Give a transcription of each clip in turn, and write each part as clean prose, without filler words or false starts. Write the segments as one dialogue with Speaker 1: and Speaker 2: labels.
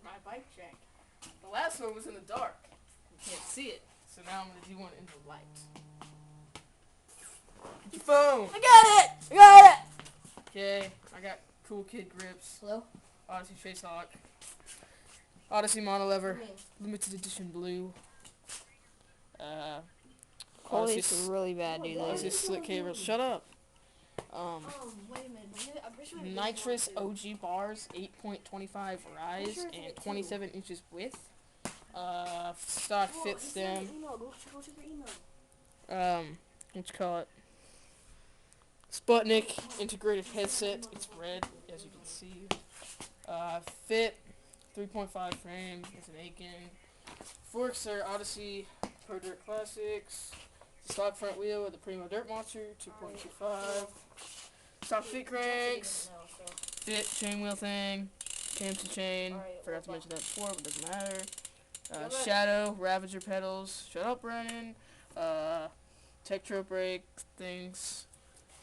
Speaker 1: my bike jack. The last one was in the dark. You can't see it. So now I'm going to do one in the light. Get your phone.
Speaker 2: I got it! I got it!
Speaker 1: Okay, I got Cool Kid grips.
Speaker 2: Hello?
Speaker 1: Odyssey face lock. Odyssey monolever. Limited edition blue.
Speaker 2: Quality's really bad, dude.
Speaker 1: Odyssey slick cables. Shut up.
Speaker 2: Wait a minute. I'm pretty sure
Speaker 1: Nitrous OG bars, 8.25 rise and 27 inches width. Stock fit stem. What you call it? Sputnik integrated headset. It's red, as you can see. Fit 3.5 frame. It's an Aitken. Forks are Odyssey Pro Dirt Classics. Stock front wheel with the Primo Dirt Monster 2.25. Stock fit cranks. Fit chain wheel thing. Cam to chain. Forgot to mention that before, but doesn't matter. Shadow Ravager pedals. Shut up, Brennan. Tektro brake things.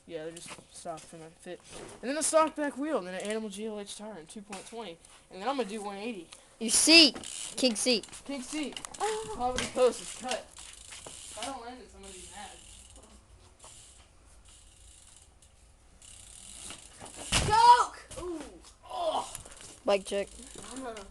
Speaker 1: Yeah, they're just stock from that fit. And then a stock back wheel, and then an Animal GLH tire in 2.20. And then I'm going to do 180.
Speaker 2: Your seat. King seat.
Speaker 1: King seat. Poverty post is cut. If I don't land this, I'm going to be mad.
Speaker 2: Joke!
Speaker 1: Ooh. Oh.
Speaker 2: Bike check.